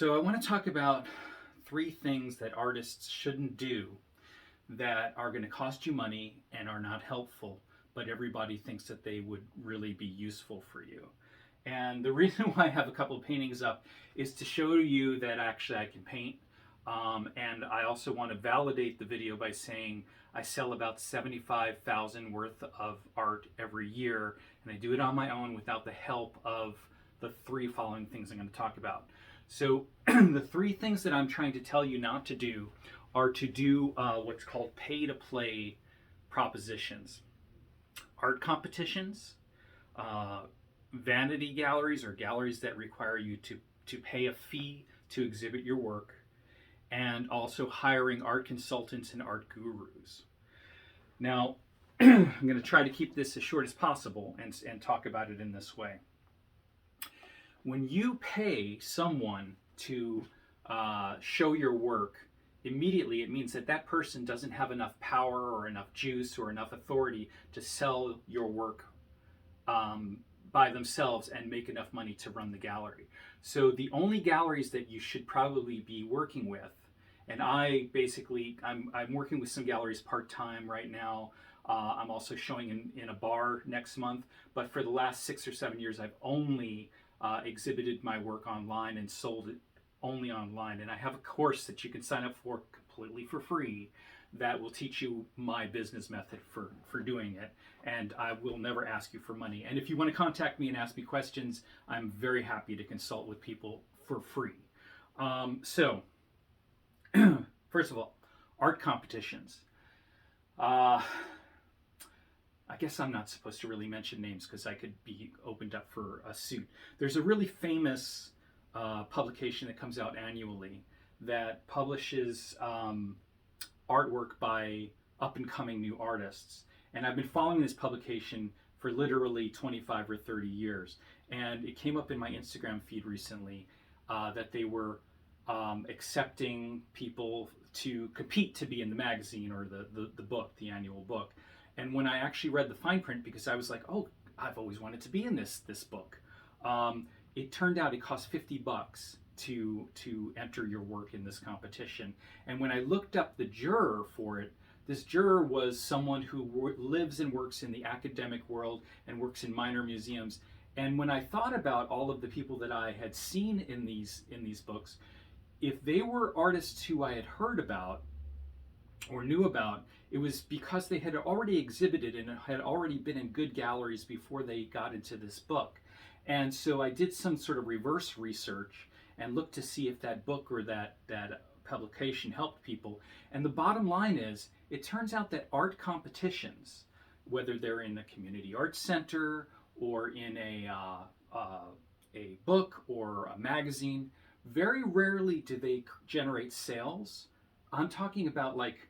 So I want to talk about three things that artists shouldn't do that are going to cost you money and are not helpful, but everybody thinks that they would really be useful for you. And the reason why I have a couple of paintings up is to show you that actually I can paint. And I also want to validate the video by saying I sell about 75,000 worth of art every year, and I do it on my own without the help of the three following things I'm going to talk about. So the three things that I'm trying to tell you not to do are to do what's called pay-to-play propositions, art competitions, vanity galleries or galleries that require you to pay a fee to exhibit your work, and also hiring art consultants and art gurus. Now, I'm going to try to keep this as short as possible and talk about it in this way. When you pay someone to show your work, immediately it means that that person doesn't have enough power or enough juice or enough authority to sell your work by themselves and make enough money to run the gallery. So the only galleries that you should probably be working with, and I'm working with some galleries part-time right now. I'm also showing in a bar next month, but for the last 6 or 7 years I've only exhibited my work online and sold it only online. And I have a course that you can sign up for completely for free that will teach you my business method for doing it. And I will never ask you for money. And if you want to contact me and ask me questions, I'm very happy to consult with people for free. So, first of all, art competitions. I guess I'm not supposed to really mention names because I could be opened up for a suit. There's a really famous publication that comes out annually that publishes artwork by up-and-coming new artists. And I've been following this publication for literally 25 or 30 years. And it came up in my Instagram feed recently that they were accepting people to compete to be in the magazine or the book, the annual book. And when I actually read the fine print, because I was like, oh, I've always wanted to be in this book, it turned out it cost $50 to enter your work in this competition. And when I looked up the juror for it, this juror was someone who lives and works in the academic world and works in minor museums. And when I thought about all of the people that I had seen in these books, if they were artists who I had heard about or knew about, it was because they had already exhibited and had already been in good galleries before they got into this book. And so I did some sort of reverse research and looked to see if that book or that publication helped people. And the bottom line is, it turns out that art competitions, whether they're in a community arts center or in a book or a magazine, very rarely do they generate sales. I'm talking about like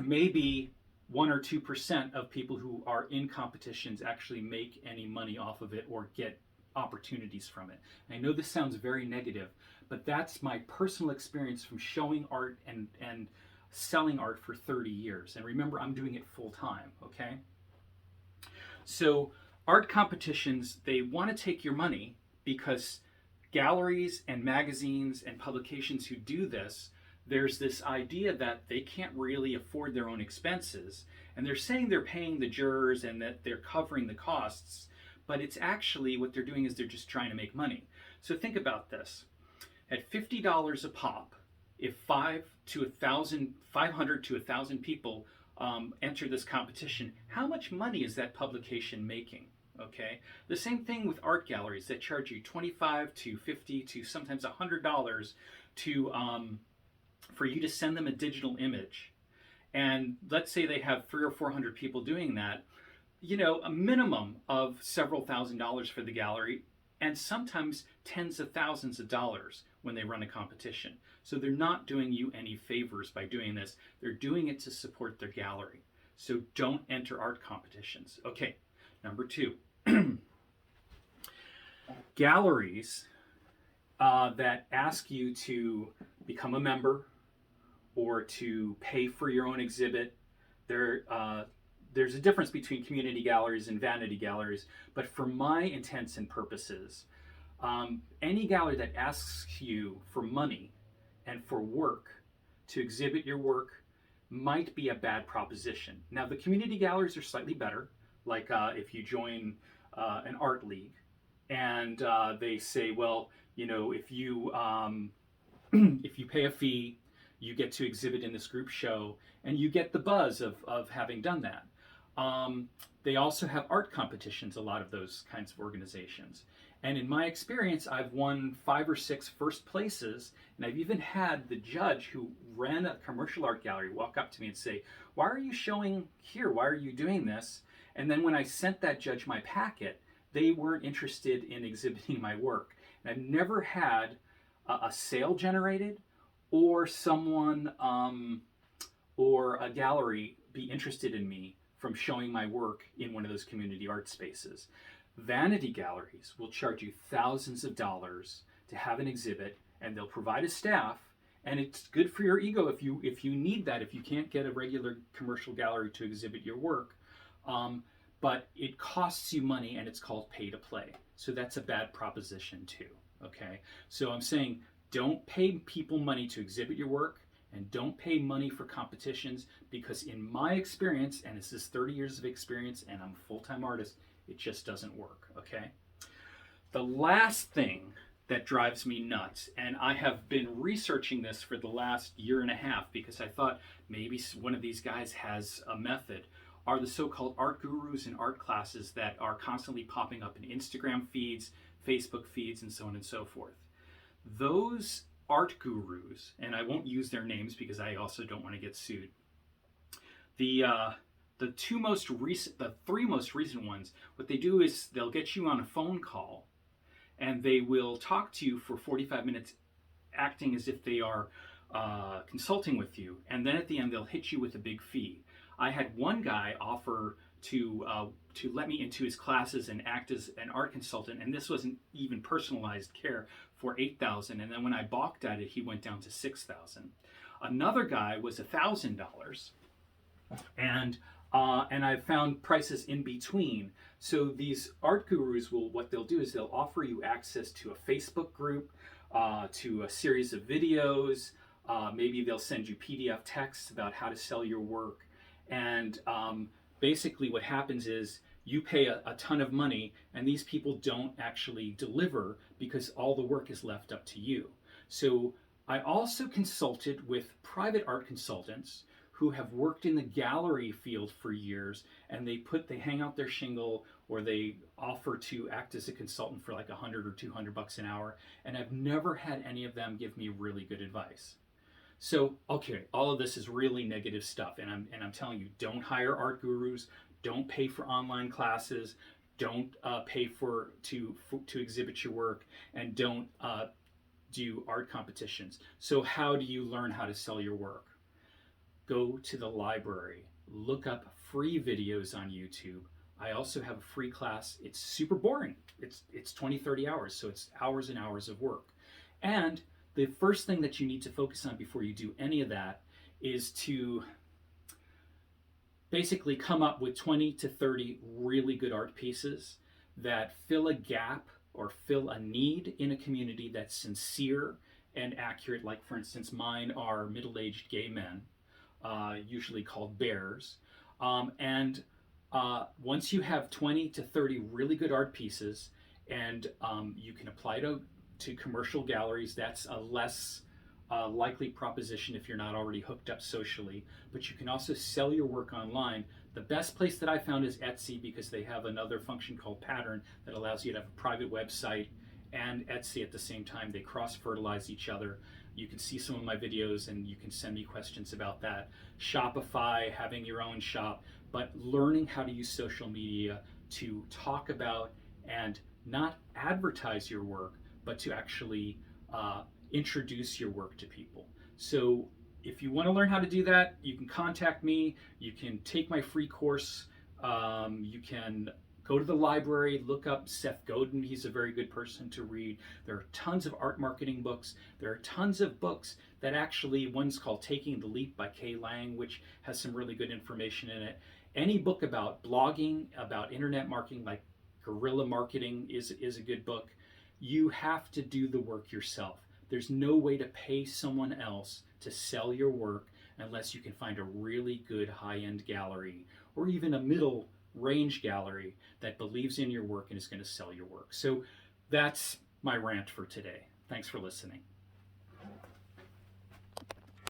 maybe 1 or 2% of people who are in competitions actually make any money off of it or get opportunities from it. And I know this sounds very negative, but that's my personal experience from showing art and selling art for 30 years. And remember, I'm doing it full time, okay? So art competitions, they want to take your money because galleries and magazines and publications who do this, there's this idea that they can't really afford their own expenses. And they're saying they're paying the jurors and that they're covering the costs, but it's actually what they're doing is they're just trying to make money. So think about this. At $50 a pop, if 500 to 1,000 people enter this competition, how much money is that publication making? Okay, the same thing with art galleries that charge you $25 to $50 to sometimes $100 to for you to send them a digital image. And let's say they have 300 or 400 people doing that, you know, a minimum of several $1,000s for the gallery, and sometimes tens of thousands of dollars when they run a competition. So they're not doing you any favors by doing this. They're doing it to support their gallery. So don't enter art competitions. Okay, number 2. Galleries that ask you to become a member or to pay for your own exhibit. There's a difference between community galleries and vanity galleries, but for my intents and purposes, Any gallery that asks you for money and for work to exhibit your work might be a bad proposition. Now, the community galleries are slightly better, like if you join an art league and they say, well, you know, if you if you pay a fee, you get to exhibit in this group show, and you get the buzz of having done that. They also have art competitions, a lot of those kinds of organizations. And in my experience, I've won 5 or 6 first places, and I've even had the judge who ran a commercial art gallery walk up to me and say, "Why are you showing here? Why are you doing this?" And then when I sent that judge my packet, they weren't interested in exhibiting my work. And I've never had a sale generated or someone or a gallery be interested in me from showing my work in one of those community art spaces. Vanity galleries will charge you thousands of dollars to have an exhibit, and they'll provide a staff, and it's good for your ego if you need that, if you can't get a regular commercial gallery to exhibit your work. But it costs you money, and it's called pay to play. So that's a bad proposition too. Okay, so I'm saying don't pay people money to exhibit your work, and don't pay money for competitions, because in my experience, and this is 30 years of experience, and I'm a full-time artist, it just doesn't work. Okay, the last thing that drives me nuts, and I have been researching this for the last year and a half because I thought maybe one of these guys has a method, are the so-called art gurus and art classes that are constantly popping up in Instagram feeds, Facebook feeds, and so on and so forth. Those art gurus, and I won't use their names because I also don't want to get sued. The three most recent ones, what they do is they'll get you on a phone call, and they will talk to you for 45 minutes, acting as if they are consulting with you, and then at the end they'll hit you with a big fee. I had one guy offer to let me into his classes and act as an art consultant, and this wasn't even personalized care, for $8,000, and then when I balked at it, he went down to $6,000. Another guy was $1,000, and I found prices in between. So these art gurus what they'll do is they'll offer you access to a Facebook group, to a series of videos. Maybe they'll send you PDF texts about how to sell your work. And basically what happens is you pay a ton of money, and these people don't actually deliver because all the work is left up to you. So I also consulted with private art consultants who have worked in the gallery field for years, and they hang out their shingle, or they offer to act as a consultant for like $100 or $200 an hour, and I've never had any of them give me really good advice. So, okay, all of this is really negative stuff, and I'm telling you, don't hire art gurus, don't pay for online classes, don't pay to exhibit your work, and don't do art competitions. So how do you learn how to sell your work? Go to the library, look up free videos on YouTube. I also have a free class. It's super boring. It's 20, 30 hours, so it's hours and hours of work. And the first thing that you need to focus on before you do any of that is to basically come up with 20 to 30 really good art pieces that fill a gap or fill a need in a community that's sincere and accurate. Like, for instance, mine are middle-aged gay men, usually called bears. And once you have 20 to 30 really good art pieces, and you can apply to commercial galleries, that's a less likely proposition if you're not already hooked up socially, but you can also sell your work online. The best place that I found is Etsy, because they have another function called Pattern that allows you to have a private website and Etsy at the same time. They cross-fertilize each other. You can see some of my videos and you can send me questions about that. Shopify, having your own shop, but learning how to use social media to talk about and not advertise your work, but to actually introduce your work to people. So if you want to learn how to do that, you can contact me. You can take my free course. You can go to the library, look up Seth Godin. He's a very good person to read. There are tons of art marketing books. There are tons of books that actually, one's called Taking the Leap by Kay Lang, which has some really good information in it. Any book about blogging, about internet marketing, like guerrilla marketing is a good book. You have to do the work yourself. There's no way to pay someone else to sell your work unless you can find a really good high-end gallery or even a middle range gallery that believes in your work and is going to sell your work. So that's my rant for today. Thanks for listening.